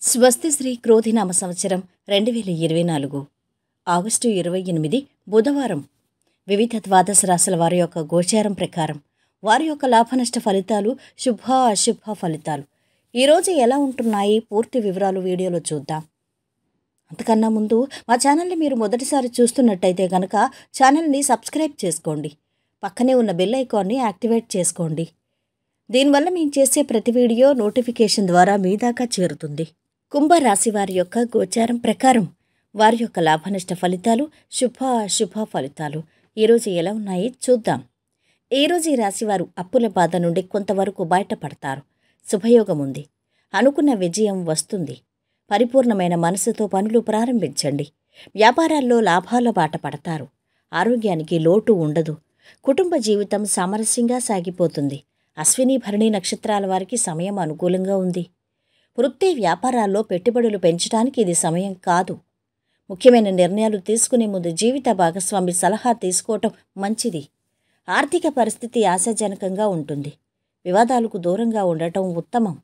స్వస్తి శ్రీ క్రోధినామ సంవత్సరం 2024 ఆగస్టు 28 బుధవారం వివిధ ద్వాదశ రాశుల వారి యొక్క గోచారం ప్రకారం వారి యొక్క లాభనష్ట ఫలితాలు శుభ అశుభ ఫలితాలు ఈరోజు ఎలా ఉంటున్నాయి పూర్తి వివరాలు వీడియోలో చూద్దాం. అంతకన్నా ముందు మా ఛానల్ని మీరు మొదటిసారి చూస్తున్నట్టయితే కనుక ఛానల్ని సబ్స్క్రైబ్ చేసుకోండి, పక్కనే ఉన్న బెల్ ఐకాన్ని యాక్టివేట్ చేసుకోండి. దీనివల్ల మేము చేసే ప్రతి వీడియో నోటిఫికేషన్ ద్వారా మీ దాకా చేరుతుంది. కుంభరాశి వారి యొక్క గోచారం ప్రకారం వారి యొక్క లాభనష్ట ఫలితాలు శుభ అశుభ ఫలితాలు ఈరోజు ఎలా ఉన్నాయి చూద్దాం. ఈరోజు ఈ రాశివారు అప్పుల బాధ నుండి కొంతవరకు బయటపడతారు. శుభయోగం ఉంది. అనుకున్న విజయం వస్తుంది. పరిపూర్ణమైన మనసుతో పనులు ప్రారంభించండి. వ్యాపారాల్లో లాభాల బాట పడతారు. ఆరోగ్యానికి లోటు ఉండదు. కుటుంబ జీవితం సామరస్యంగా సాగిపోతుంది. అశ్విని భరణి నక్షత్రాల వారికి సమయం అనుకూలంగా ఉంది. వృత్తి వ్యాపారాల్లో పెట్టుబడులు పెంచడానికి ఇది సమయం కాదు. ముఖ్యమైన నిర్ణయాలు తీసుకునే ముందు జీవిత భాగస్వామి సలహా తీసుకోవటం మంచిది. ఆర్థిక పరిస్థితి ఆశాజనకంగా ఉంటుంది. వివాదాలకు దూరంగా ఉండటం ఉత్తమం.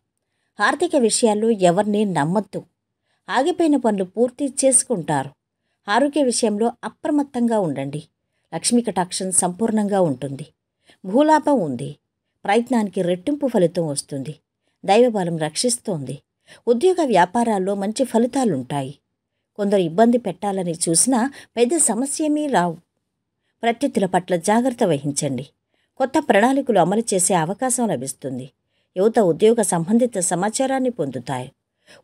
ఆర్థిక విషయాల్లో ఎవరిని నమ్మొద్దు. ఆగిపోయిన పనులు పూర్తి చేసుకుంటారు. ఆరోగ్య విషయంలో అప్రమత్తంగా ఉండండి. లక్ష్మీ కటాక్షం సంపూర్ణంగా ఉంటుంది. భూలాభం ఉంది. ప్రయత్నానికి రెట్టింపు ఫలితం వస్తుంది. దైవబలం రక్షిస్తోంది. ఉద్యోగ వ్యాపారాల్లో మంచి ఫలితాలుంటాయి. కొందరు ఇబ్బంది పెట్టాలని చూసినా పెద్ద సమస్యేమీ రావు. ప్రత్యర్థుల పట్ల జాగ్రత్త వహించండి. కొత్త ప్రణాళికలు అమలు చేసే అవకాశం లభిస్తుంది. యువత ఉద్యోగ సంబంధిత సమాచారాన్ని పొందుతాయి.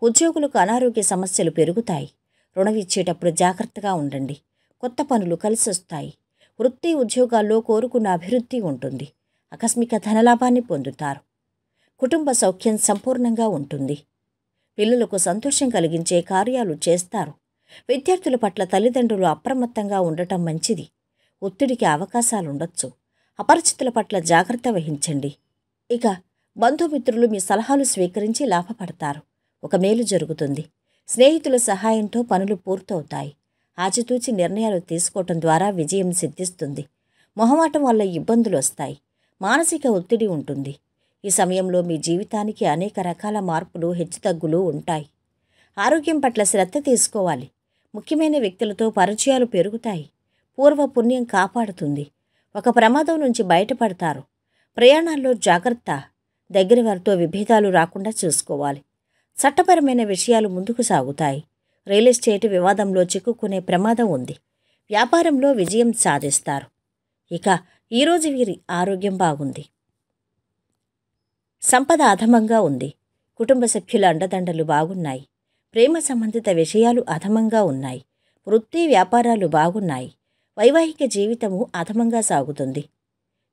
ఉద్యోగులకు అనారోగ్య సమస్యలు పెరుగుతాయి. రుణం ఇచ్చేటప్పుడు జాగ్రత్తగా ఉండండి. కొత్త పనులు కలిసొస్తాయి. వృత్తి ఉద్యోగాల్లో కోరుకున్న అభివృద్ధి ఉంటుంది. ఆకస్మిక ధనలాభాన్ని పొందుతారు. కుటుంబ సౌఖ్యం సంపూర్ణంగా ఉంటుంది. పిల్లలకు సంతోషం కలిగించే కార్యాలు చేస్తారు. విద్యార్థుల పట్ల తల్లిదండ్రులు అప్రమత్తంగా ఉండటం మంచిది. ఒత్తిడికి అవకాశాలుండొచ్చు. అపరిచితుల పట్ల జాగ్రత్త వహించండి. ఇక బంధుమిత్రులు మీ సలహాలు స్వీకరించి లాభపడతారు. ఒక మేలు జరుగుతుంది. స్నేహితుల సహాయంతో పనులు పూర్తవుతాయి. ఆచితూచి నిర్ణయాలు తీసుకోవటం ద్వారా విజయం సిద్ధిస్తుంది. మొహమాటం వల్ల ఇబ్బందులు వస్తాయి. మానసిక ఒత్తిడి ఉంటుంది. ఈ సమయంలో మీ జీవితానికి అనేక రకాల మార్పులు హెచ్చుతగ్గులు ఉంటాయి. ఆరోగ్యం పట్ల శ్రద్ధ తీసుకోవాలి. ముఖ్యమైన వ్యక్తులతో పరిచయాలు పెరుగుతాయి. పూర్వ పుణ్యం కాపాడుతుంది. ఒక ప్రమాదం నుంచి బయటపడతారు. ప్రయాణాల్లో జాగ్రత్త. దగ్గర వారితో విభేదాలు రాకుండా చూసుకోవాలి. చట్టపరమైన విషయాలు ముందుకు సాగుతాయి. రియల్ ఎస్టేట్ వివాదంలో చిక్కుకునే ప్రమాదం ఉంది. వ్యాపారంలో విజయం సాధిస్తారు. ఇక ఈరోజు వీరి ఆరోగ్యం బాగుంది. సంపద అధమంగా ఉంది. కుటుంబ సభ్యుల అండదండలు బాగున్నాయి. ప్రేమ సంబంధిత విషయాలు అధమంగా ఉన్నాయి. వృత్తి వ్యాపారాలు బాగున్నాయి. వైవాహిక జీవితము అధమంగా సాగుతుంది.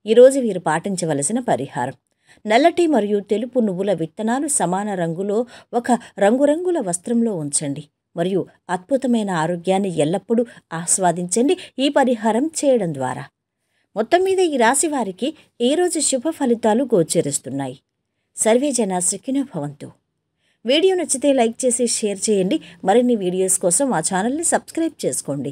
ఈరోజు వీరు పాటించవలసిన పరిహారం: నల్లటి మరియు తెలుపు నువ్వుల విత్తనాలు సమాన రంగులో ఒక రంగురంగుల వస్త్రంలో ఉంచండి మరియు అద్భుతమైన ఆరోగ్యాన్ని ఎల్లప్పుడూ ఆస్వాదించండి ఈ పరిహారం చేయడం ద్వారా. మొత్తం మీద ఈ రాశి వారికి ఈరోజు శుభ ఫలితాలు గోచరిస్తున్నాయి. సర్వే జన సుఖినో భవంతు. వీడియో నచ్చితే లైక్ చేసి షేర్ చేయండి. మరిన్ని వీడియోస్ కోసం మా ఛానల్ని సబ్స్క్రైబ్ చేసుకోండి.